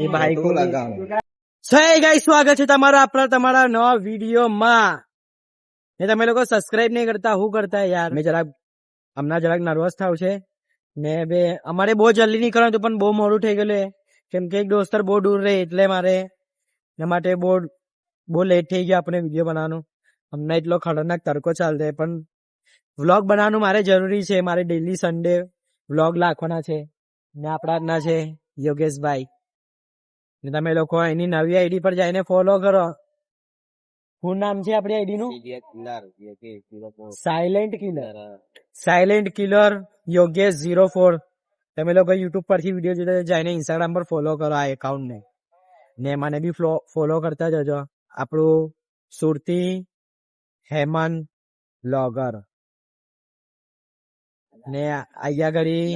એ ભાઈ કો ગાઈસ સ્વાગત છે તમારા નવા વિડીયોમાં. ને તમે લોકો સબસ્ક્રાઇબ નહીં કરતા, હું કરતા યાર? મેં હમણાં જરાક નર્વસ થાવ છે ને બે અમારે બહુ જલ્દી નીકળવાનું હતું પણ બહુ મોડું થઈ ગયેલું કેમ કે એક દોસ્તર બહુ દૂર રહે એટલે મારે એના માટે બહુ લેટ થઈ ગયા આપણે વિડીયો બનાવવાનું. હમણાં એટલો ખતરનાક તડકો ચાલશે પણ વ્લોગ બનાવવાનું મારે જરૂરી છે. મારે ડેલી સન્ડે વ્લોગ લાખવાના છે ને આપણા ના છે યોગેશભાઈ. ને તમે લોકો એની નવી આઈડી પર જઈને ફોલો કરો. શું નામ છે આપણી આઈડી નું? Silent killer Yogesh 04. તમે લોકો યુટ્યુબ પરથી વિડીયો જોતા જઈને ઇન્સ્ટાગ્રામ પર ફોલો કરો આ એકાઉન્ટ ને. ને મને બી ફોલો કરતા જજો. આપણું સુરતી હેમંત બ્લોગર. ને અહીંયા ઘડી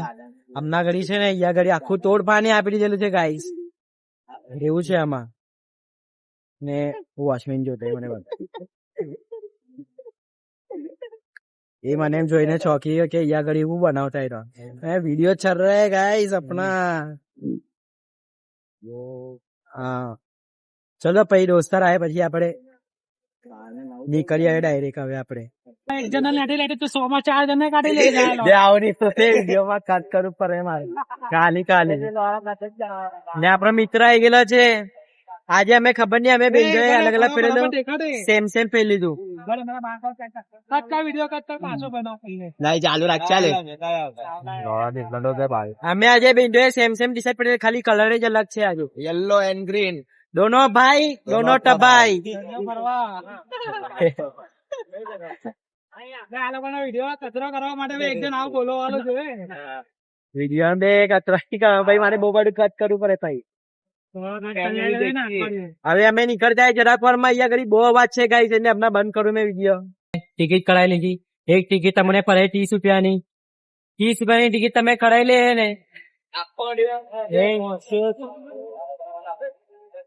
હમણાં ઘડી છે ને અહીંયા ઘડી આખું તોડ પાણી આપી દીધેલું છે ગાઈસ. એવું છે આમાં. ને વોચમેન જોતે મને એ મને એમ જોઈને ચોકી કે અહીંયા ઘડી એવું બનાવતા રહ્યો વિડીયો ચલ રહા હે ગાઈસ अपना. હા ચલો પછી દોસ્તાર આવે પછી આપણે નીકળી આવે ડાયરેક્ટ. હવે આપણે એક જણા લેટે તો 100 માં 4 જણા કાઢી લઈ જાય આવની તો તે વિડીયોમાં કાટ કરવું પડે મારે કાલે ને આપણા મિત્ર આવી ગયેલા છે આજે. અમે ખબર નહીં અમે બેનજો અલગ અલગ પહેરેલું સેમ પહેરી લીધું. નહીં ચાલુ રાખ ચાલે. અમે આજે બેનજો સેમ ટી શર્ટ પહેરેલું, ખાલી કલર જ અલગ છે આજે. યલો એન્ડ ગ્રીન દોનો ભાઈ દોનો ટબાઈ. વિડીયો બે કચરા ભાઈ મારે બહુ બધું કટ કરવું પડે ભાઈ. હવે અમે નીકળતા જરાક વાર માં. અહીંયા ઘડી બહુ અવાજ છે ગાઈસ એટલે હમણાં બંધ કરું મેં વિડીયો. ટિકિટ કરાવી લીધી. એક ટિકિટ તમને પડે 30 રૂપિયાની. 30 રૂપિયાની ટિકિટ તમે કરાવી લે ને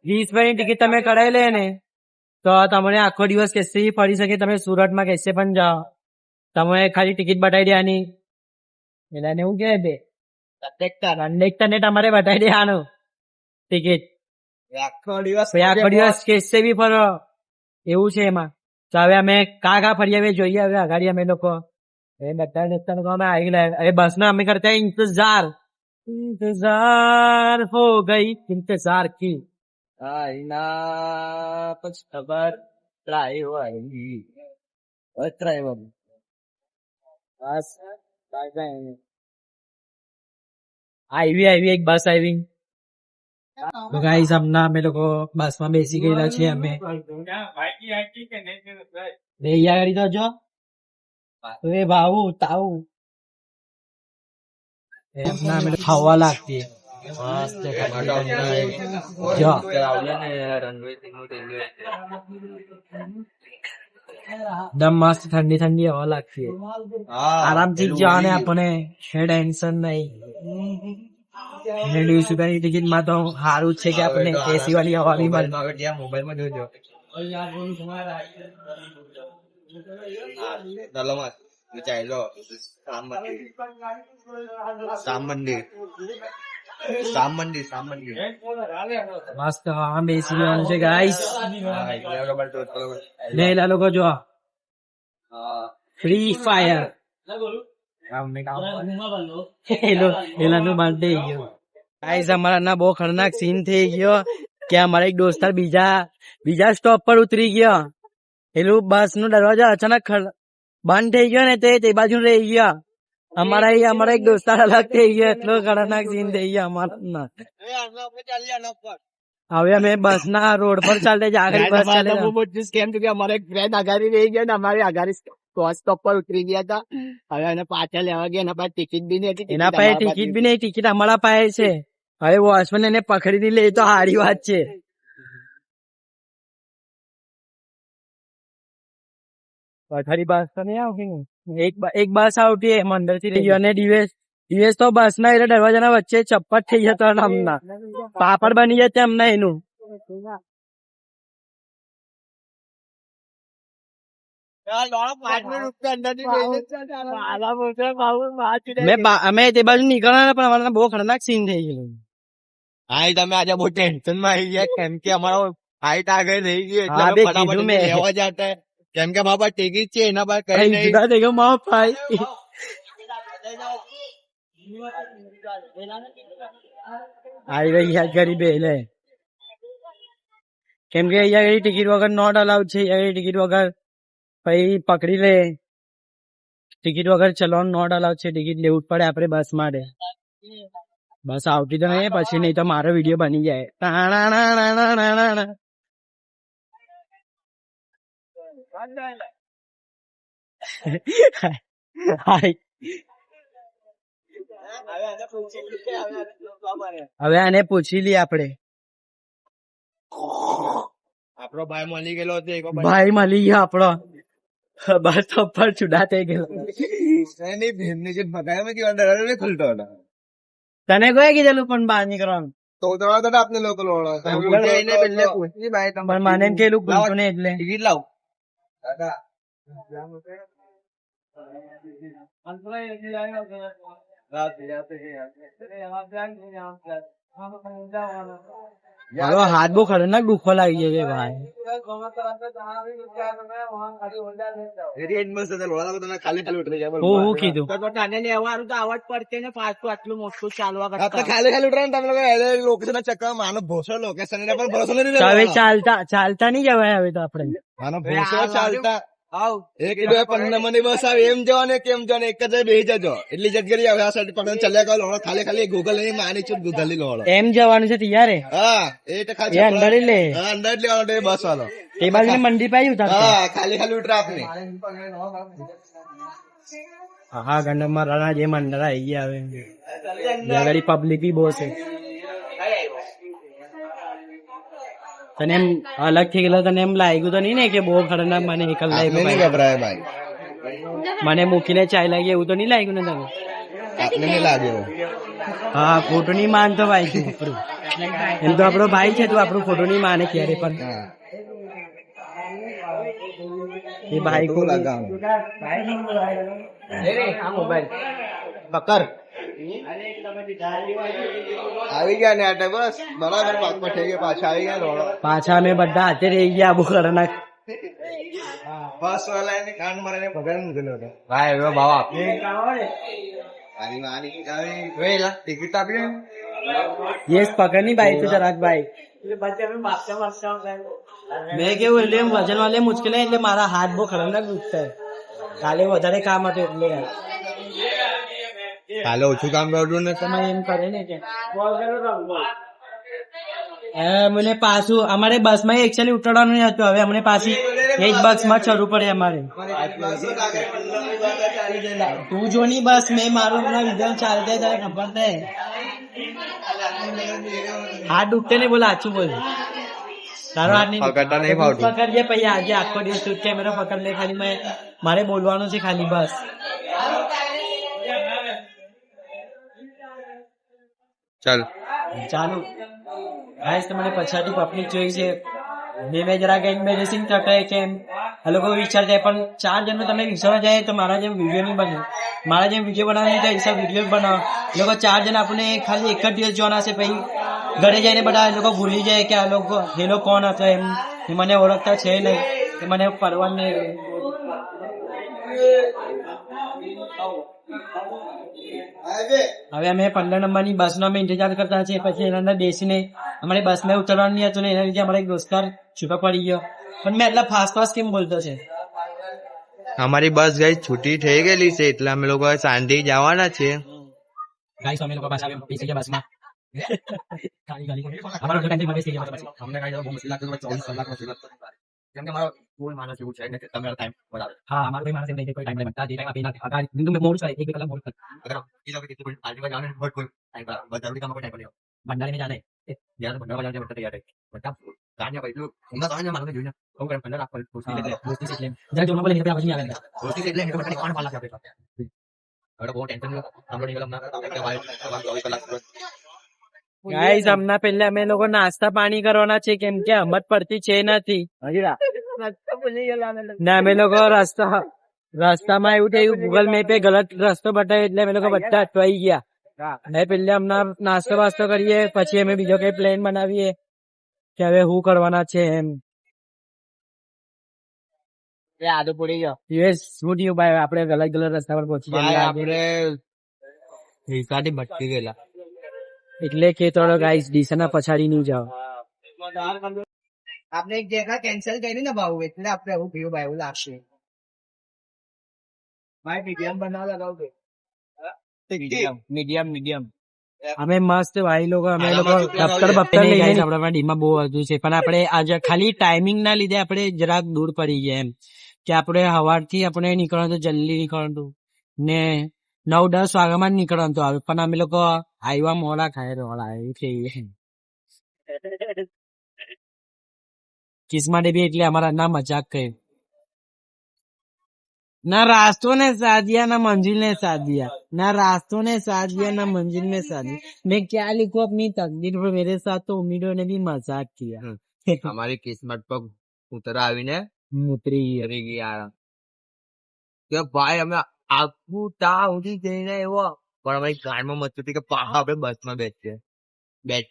20 રૂપિયાની ટિકિટ તમે કરાવી લે ને તો તમને આખો દિવસ કેસે ફરી શકે. તમે સુરતમાં કેસે પણ જાઓ તમે ખાલી ટિકિટ બતાવી દેવાની. એટલે એવું કે બે કંડક્ટર ને તમારે બતાવી દેવાનું ટિકિટ. આખો દિવસ કેસે બી ફરો એવું છે એમાં. તો હવે અમે કા ફરી આવે જોઈએ. હવે આગાડી અમે લોકો અમે આવી ગયા. હવે બસ ના અમે કરતા ઇંતજાર હો ગઈ ઇંતજાર કી પછી ખબર બસ આવી એક બસ આવી. ગાઈસ હમણાં અમે લોકો બસ માં બેસી ગયેલા છે. અમે ગાડી તો જો ભાવ તાવું હવા લાગતી દમ મસ્ત ઠંડી હવા લાગતી. આરામથી જવાને આપણે ટેન્શન નહીં. 20 રૂપિયાની ટિકિટ માં તો સારું છે કે આપણે એસી વાળી હવા બી મળે. મોબાઈલ માં જોજો મસ્ત હવા બેસી જવાનું છે ગાઈસ. લેલા લોકો જો ફ્રી ફાયર અમારા ના બહુ ખતરનાક સીન થઈ ગયો કે અમારા એક દોસ્તાર બીજા સ્ટોપ પર ઉતરી ગયો. પેલું બસ નું દરવાજો અચાનક બંધ થઈ ગયો ને તે બાજુ રહી ગયા. અમારા એક દોસ્તાર અલગ થઈ ગયો. એટલો ખતરનાક સીન થઈ ગયો અમારા. હવે અમે બસ ના રોડ પર ચાલતા આગળ બસ ચાલે કેમ કે અમારે એક ફ્રેન્ડ આગાડી રહી ગયા ને અમારી આગાડી સ્ટોપ પર ઉતરી ગયા હતા. હવે એને પાછા લેવા ગયા. એના પાસે ટિકિટ બી નહીં. એના પાસે ટિકિટ બી નહીં. ટિકિટ અમારા પાસે છે. હવે વોચમેન એને પકડી લે તો સારી વાત છે. પથારી બસ તો નહીં આવતી. એક બસ આવતી એમ અંદર થી અને દિવસ તો બસ ના એટલે દરવાજાના વચ્ચે ચપ્પટ થઈ જતો હમણાં પાપડ બની જશે હમણાં એનું. અમે તે બાજુ નીકળવાના પણ અમારા બહુ ખતરનાક સીન થઈ ગયેલું. હા તમે આજે બહુ ટેન્શન માં આવી ગયા કેમ કે અમારો હાઈટ આગળ રહી ગઈ એટલે હા, અમે બે ફટાફટ કીધું એને મેં. લેવા જતા હે. કેમ કે બાપા ટિકિટ છે એના પર કઈ ભાઈ નહીં જુદા થઈ ગયો મારો ભાઈ આવી રહ્યા ગરીબે લે કેમ કે અહીંયા ટિકિટ વગર નોટ અલાઉડ છે અહીંયા ટિકિટ વગર પછી પકડી લે ટિકિટ વગર ચલવાનું નોટ અલાઉડ છે ટિકિટ લેવું જ પડે આપણે બસ માટે બસ આવતી તો નહીં પછી નહીં તો મારો વિડીયો બની જાય તાણાણાણાણાણાણા. હાય. હવે આને પૂછી લઈએ આપણે આપણો ભાઈ મળી ગયેલો હતો એક વખત. ભાઈ મળી ગયો આપણો બસ તો પર છુડા થઈ ગયો એની બહેનની જે ભગાય મેં કેવા ડર નહીં ખુલતો હતો. તને કોઈ કીધેલું પણ બહાર નીકળવાનું તો તમારા તો આપને લોકો લોડો પણ મને એમ કેલું ભૂલતું નહીં એટલે ટિકિટ લાવ મારો હાથ બહુ ખતરનાક દુખો લાગી જાય છે ભાઈ ખાલી ખાલી ઉતરી જાય હું કીધું ખાલી ખાલી ઉતરે તમે લોકો લોકેશન ચક્કર માનો ભોસો લોકેશન પર ભરોસો નથી તો હવે ચાલતા ચાલતા નહીં જવાય હવે તો આપણે માનો ભોસો ચાલતા એક 2:15 ની બસ આવે એમ જવાનું કેમ જવાનું એક જ બેસી જજો એટલી જગ્યાએ આવે આ સાઈડ પકડ ચાલ્યા ગયો લોડો ખાલી ખાલી ગૂગલ ની માની છું ગૂગલ લોડો એમ જવાનું છે તૈયારે હા એ તો ખાલી એ અંદર લે હા અંદર જ લેવાનો બસ વાળો એ બાજુ મંડી પાઈ ઉતારતો હા ખાલી ખાલી ઉતરે આપને હા ગંડમાં રાણા જે મંડળ આવી ગયા હવે જગાડી પબ્લિક બી બહુ છે તને એમ અલગ થઈ ગયેલો તને એમ લાગ્યું તો નહીં ને કે બહુ ખતરનાક મને એકલ આપને નહીં લાગ્યું ગભરાય ભાઈ મને મૂકીને ચાય લાગી એવું તો નહીં લાગ્યું ને તને આપને નહીં લાગ્યો હા ખોટું નહીં માનતો ભાઈ તું આપણું એમ તો આપણો ભાઈ છે તું આપણું ખોટું નહીં માને ક્યારે પણ હા એ ભાઈ તો લગાવ પકડ આવી ગયા ને આટે બસ બરાબર પાકમાં થઈ ગયા પાછા આવી ગયા લોડો પાછા અમે બધા હાથે રહી ગયા બહુ ખતરનાક બસ વાળા એને કાન મારીને પકડી મૂકેલો હતો ભાઈ એવો ભાવ આપને ટિકિટ આપી યસ પકડ ની ભાઈ તું જરાક ભાઈ મેં કેવું એટલે એમ વજન વાલે મુશ્કેલ એટલે મારા હાથ બહુ ખતરનાક દુખતા કાલે વધારે કામ હતું એટલે કાલે ઓછું કામ કરવું ને તમે એમ કરે ને કે મને પાછું અમારે બસ માં એકચ્યુઅલી ઉતરવાનું નહીં હતું હવે અમને પાછી એ જ બસ માં ચડવું પડે અમારે તું જો ની બસ મેં મારું હમણાં વિધાન ચાલતે તારે ખબર નહીં હાથ દુખતે નહીં બોલ આછું બોલ તારો હાથ નહીં પકડતા નહીં ફાવતું. પકડજે પછી આજે આખો દિવસ તું કેમેરા પકડ લે ખાલી મેં મારે બોલવાનું છે ખાલી બસ ચાલ ચાલુ ગાઈસ તમને પછાડી પબ્લિક જોઈ છે મેં જરા કઈ મેડિસિન કટાય કેમ આ લોકો વિચારતા પણ 4 જણનો તમે વિચારવા જાય તો મારા જેમ વિડીયો નહીં બને મારા જેમ વિડીયો બનાવવાની તો હિસાબ વિડીયો બનાવો એ લોકો 4 જણ આપણે ખાલી એક જ દિવસ જોવાના છે પછી ઘરે જઈને બધા એ લોકો ભૂલી જાય કે આ લોકો એ લોકો કોણ હતો એમ એ મને ઓળખતા છે નહીં કે મને પરવાનું નહીં હવે અમે 15 નંબરની બસનો અમે ઇંતજાર કરતા છીએ પછી એના અંદર બેસીને અમારે બસમાં ઉતરવાનું નહીં હતું ને એના લીધે અમારે એક દોસ્તાર છૂટો પડી ગયો પણ મેં એટલા ફાસ્ટ ફાસ્ટ કેમ બોલતો છે અમારી બસ ગઈ છૂટી થઈ ગયેલી છે એટલે અમે લોકો શાંતિ જવાના છે ગાઈસ અમે લોકો પાછા બેસી ગયા બસમાં ખાલી ખાલી અમારો ટાઈમ માં બેસી ગયા બસ અમને ગાઈસ બહુ મુશ્કેલ લાગતું 24 કલાક મુશ્કેલ કેમ કે મારો કોઈ માણસ એવું છે ને કે તમારો ટાઈમ બરાબર હા અમારો કોઈ માણસ એમ નહીં કોઈ ટાઈમ નહીં બતા જે ટાઈમ આપી ના અગર બિંદુ મે મોડ છે 1 કલાક મોડ અગર ये लोग कितने आगे जाने बहुत कोई टाइम पर बजाने का कोई टाइम नहीं भंडारे में जाने यार भंडारा जाने बता तैयार है बता गाने भाई लोग उनका गाने मालूम है हम कर पंद्रह आप दोस्ती ले दोस्ती से जरा जो बोले आवाज नहीं आवेगा दोस्ती से ले तो पता कौन पाला क्या अरे बहुत टेंशन हम लोग निकलना क्या भाई 24 कलाक ગાઈસ હમણાં પહેલા અમે લોકો નાસ્તા પાણી કરવાના છે કેમ કે હમત પડતી છે નથી ને અમે લોકો રસ્તામાં એવું થયું ગૂગલ મેપે ગલત રસ્તો બતાવ્યો એટલે અમે લોકો બધા અટવાઈ ગયા અને પેલા હમણાં નાસ્તો વાસ્તો કરીએ, પછી અમે બીજો કઈ પ્લાન બનાવીએ કે હવે શું કરવાના છે એમ. આદુ પડી ગયો યુએસ શું થયું ભાઈ, આપણે ગલત રસ્તા પર પહોંચી ભાઈ, ગયા આપણે હિસાથી ભટકી ગયેલા. એટલે કે થોડો ગાઈસ ડીસાના પછાડી નહીં જાઓ. આપણે એક જગ્યા કેન્સલ કરી ને ભાવ, એટલે આપણે એવું પીવું ભાઈ, એવું લાગશે. ભાઈ મીડિયમ બનાવ લગાવ કે મીડિયમ અમે મસ્ત ભાઈ લોકો, અમે લોકો દફતર લઈને આપણા ડીમાં બહુ વધુ છે, પણ આપણે આજે ખાલી ટાઈમિંગ ના લીધે આપણે જરાક દૂર પડી ગયા એમ, કે આપણે સવારથી આપણે નીકળવાનું જલ્દી નીકળવાનું ને 9-10 વાગ્યામાં જ નીકળવાનું આવે, પણ અમે લોકો આવ્યા મોડા ખાય રોડા છે. કિસ માટે બી એટલે અમારા ના મજાક કહે ના, રાસ્તો ને સાथ दिया ना मंजिल ने साथ दिया, ना रास्तों ने साथ दिया ना मंजिल ने साथ दिया. मैं क्या लिखूं अपनी तकदीर पर, मेरे साथ तो उम्मीदों ने भी मजाक किया. અમારી કિસ્મત પર ઉતરા આવીને ઉતરી ઉતરી ગયા કે ભાઈ અમે આખું તા ઉડી જઈને એવો, પણ અમારી ગાડીમાં મત હતી કે પાછા આપણે બસમાં બેસીએ.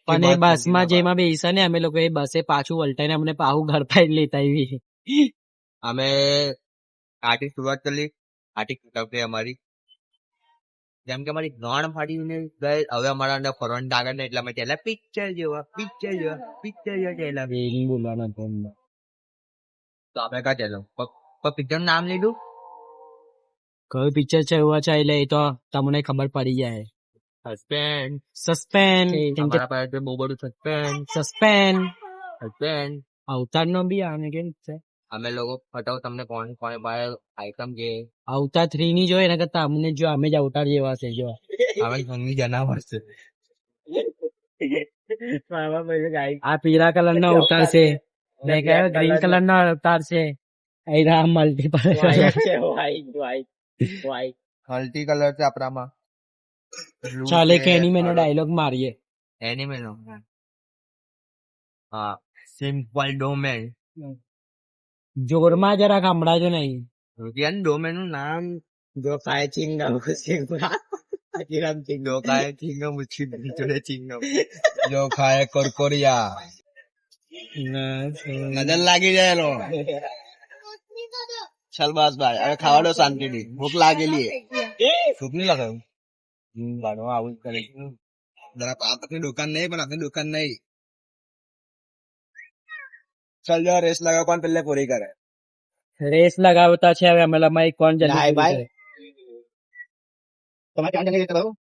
પણ એ બસમાં જેમાં બેસા ને અમે લોકો એ બસે પાછું વલટાઈને અમને પાછું ઘર પાઈ લેતા આવી. અમે આટી શરૂઆત કરી, આટી કટાવતી અમારી, જેમ કે અમારી ગાંડ ફાડીને ગઈ. હવે અમારા અંદર ફરવાનું ટાગર ને એટલા માટે પિક્ચર જેવા ચેલા એ બોલવાના તો આપણે કા ચાલો પિક્ચર નું નામ લીધું, કયું પિક્ચર છે એવું છે એટલે એ તો તમને ખબર પડી જાય. સસ્પેન્સ અમારા પાસે બહુ બધું સસ્પેન્સ અવતાર નો બી આને કેમ છે. અમે લોકો ફટાવ તમને કોણ ભાઈ આઈટમ કે અવતાર 3 ની જોઈએ એના કરતા અમને જો અમે જ અવતાર જેવા છે. જો હવે ઘણી જનાવર છે. આ પીળા કલર નો અવતાર છે, મેં કહ્યું ગ્રીન કલર નો અવતાર છે. મલ્ટીપલ મલ્ટી કલર છે આપણામાં. ચાલે કે એનીમે નો ડાયલોગ મારીએ. એનીમે નો હા, સિમ્પલ ડોમેન. જોરમાં જરા સંભળાજો નહીં. ડોમેન નું નામ જો ખાય ચિંગમ, જો ખાય ચિંગમ ચિંગમ, જો ખાય કોરકોરિયા. નજર લાગી જાય એનો. ચાલ બસ ભાઈ, હવે ખાવા દો શાંતિથી, ભૂખ લાગેલી. ભૂખ નહીં લાગે આવું કરે. આપની દુકાન નહીં, પણ આપની દુકાન નહીં. ચાલ જો રેસ લગાવ, કોણ પેલે પૂરી કરે. રેસ લગાવતા છે હવે અમે લમાઈ કોણ જલ્દી ભાઈ તમારે ક્યાં જલ્દી કરાવું.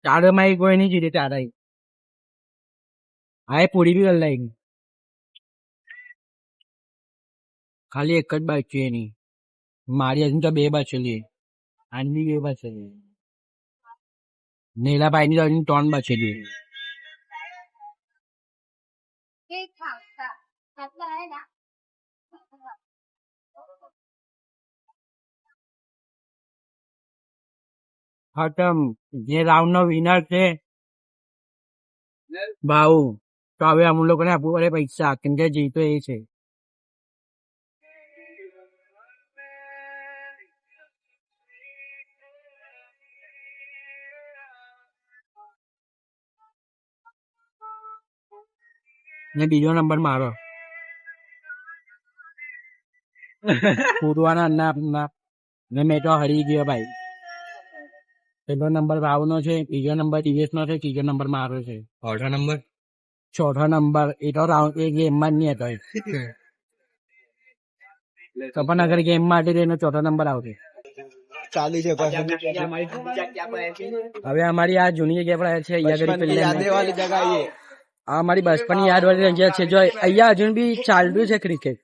ચારે માં કોઈ નહીં જીતે. ચારે હા પૂરી બી લઈ ખાલી એક જ બાજુ એની. મારી હજુ તો 2 બચેલી, આની 2 બચેલી, નીલાભાઈ ની તો હજુ 3 બચેલી. ખતમ. જે રાઉન્ડ નો વિનર છે ભાવ, તો હવે અમુ લોકોને આપવું પડે પૈસા, કેમ કે જીતો એ છે. ને બીજો નંબર મારો પૂરવાના ના ને મેં તો હરી ગયો ભાઈ. પેલો નંબર ભાવનો છે, બીજો નંબર દિવેશ નો છે, ત્રીજો નંબર મારો છે. ચોથો નંબર એ તો રાઉન્ડ એ ગેમ માં જ નહીં હતો. તો પણ અગર ગેમ માટે એનો ચોથો નંબર આવશે. હવે અમારી આ જૂની જગ્યા પર છે, આ અમારી બચપનની યાદ વાળી જગ્યા છે. જો અહીંયા હજુ બી ચાલતું છે ક્રિકેટ.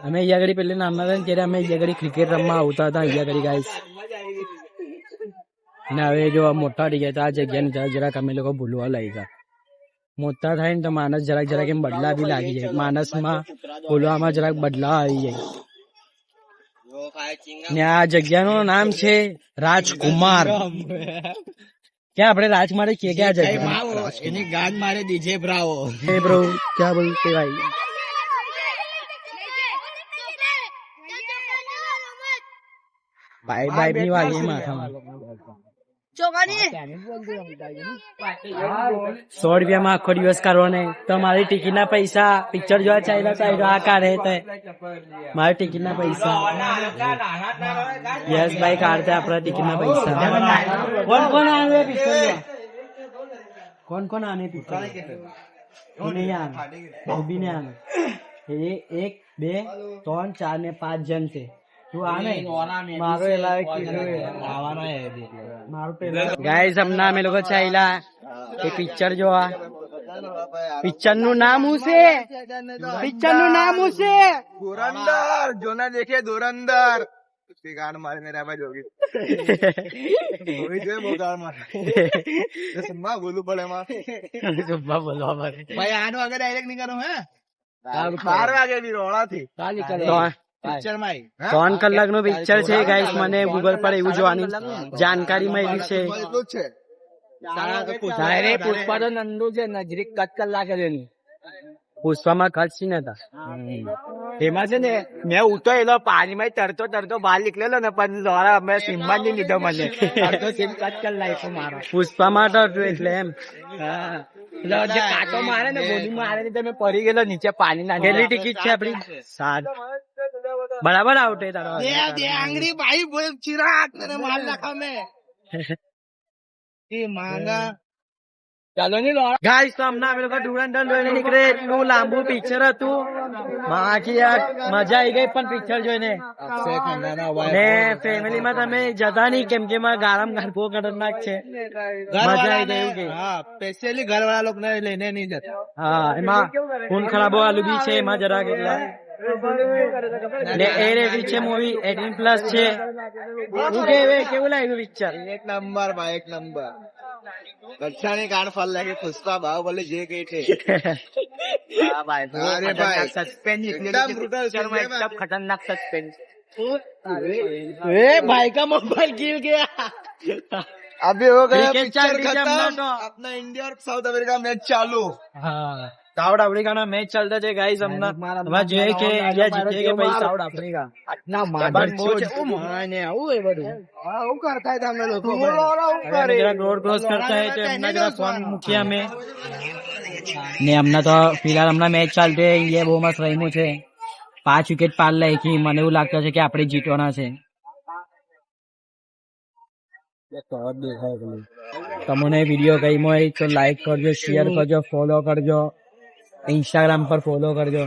અમે અહીંયા ઘડી પેલે નાના હતા ત્યારે અમે અહીંયા ઘડી ક્રિકેટ રમવા આવતા હતા અહીંયા ઘડી ગાઈસ. ને હવે જો મોટા થઈ ગયા તો આ જગ્યાને જરાક અમે લોકો ભૂલવા લાગ્યા. મોટા થાય ને તો માણસ જરાક જરાક એમ બદલા બી લાગી જાય, માણસમાં બોલવામાં જરાક બદલાવ આવી જાય. ને આ જગ્યાનું નામ છે રાજકુમાર. ક્યાં આપણે રાજકુમાર કે ક્યાં જગ્યા એની ગાન મારે દીજે બ્રાવો. બ્રો ક્યાં બોલતે ભાઈ? ભાઈ ભાઈ ની વાગી માથામાં. 100 રૂપિયામાં આખો દિવસ કરવાનો. તમારી ટિકિટ ના પૈસા પિક્ચર જોવા ચાલ્યા આ કાઢે તો મારી ટિકિટ ના પૈસા. યસ ભાઈ કાઢતે આપણા ટિકિટ ના પૈસા. કોણ કોણ આવે પિક્ચર જોવા? કોણ કોણ આને પિક્ચર? નહીં આને, બી ને આને. 1 2 3 4 ને 5 જણ છે. તું આને મારો ગાઈસ હમણાં અમે લોકો ચાલ્યા એ પિક્ચર જોવા. પિક્ચર નું નામ શું છે? પિક્ચર નું નામ શું છે? ધુરંધર. જોના દેખે ધુરંધર. उसकी गान मारे मेरा भाई जोगी जो वो गान मारे सुम्मा बोलू पड़े मार સુબ્બા બોલવા મારે भाई आनो अगर डायरेक्ट नहीं करो है 12 वागे भी रोड़ा थी પિક્ચર માં 3 કલાકનું પિક્ચર છે ગાઈસ. મને ગૂગલ પર એવું જોવાની જાણકારી મળી છે. પુષ્પા તો નંદુ છે, નજરીક કટ કલાક એની. પુષ્પામાં કટ સી નતા. એમાં છે ને મેં ઉતો એલો પાણીમાં તરતો તરતો બહાર નીકળેલો ને પણ દ્વારા અમે સિમ્બા ની લીધો મને. સિમ કટ કરી નાખ્યો મારો. પુષ્પામાં તો એટલે એમ જે કાંટો મારે ને બોલી મારે ને તમે પડી ગયેલો નીચે પાણી ના. કેટલી ટિકિટ છે આપડી? 7. બરાબર આવટે તારો આંગળી ભાઈ બોલ ચિરાગ તને માર નાખા મે એ માંગા. ચાલો ને ગાઈસ તો હમણાં અમે લોકો ધુરંધર જોઈને નીકળે. એટલું લાંબુ પિક્ચર હતું, બાકી મજા આવી ગઈ પણ પિક્ચર જોઈને. ને ફેમિલી માં તમે જતા નહીં કેમ કે એમાં ગારમ ગાર બહુ ખતરનાક છે. મજા આવી ગઈ કે સ્પેશિયલી ઘર વાળા લોકો ને લઈને નહીં જતા. હા એમાં ખૂન ખરાબો વાળું બી છે એમાં જરા કેટલા. ને એ રેડી છે મૂવી 18+ છે. કેવું લાગ્યું પિક્ચર? એક નંબર ભાઈ એક નંબર. બચ્ચાની ગાડ ફળ લાગે. પુષ્પા બાહુબલી જે ગઈ છે અરે ભાઈ સસ્પેન્સ એકદમ ખતરનાક સસ્પેન્સ. ए भाई का मोबाइल गिर गया. अभी हो गया क्रिकेट पिक्चर चल रही है खत्म. अपना तो. अपना इंडिया और साउथ अफ्रीका मैच चालू. હા સાઉથ આફ્રિકાનો મેચ ચાલતો છે ગાઈસ. હમણાં હવે જોઈએ કે ઇન્ડિયા જીતે કે પછી સાઉથ આફ્રિકા. આટલા માધર છે માને આવું એ બધું હું કરતા હતા અમે લોકો જરા રોડ ક્રોસ કરતા હે તો એમના જરા ફોન મૂક્યા અમે. ને હમણાં તો ફિલહાલ હમણાં મેચ ચાલતી છે. ઇન્ડિયા બહુ મસ્ત રમ્યું છે. 5 વિકેટ પાર લાગી. મને એવું લાગતું છે કે આપણે જીતવાના છે. તમને વિડીયો ગમ્યો હોય તો લાઈક કરજો, શેર કરજો, ફોલો કરજો, ઇન્સ્ટાગ્રામ પર ફોલો કરજો.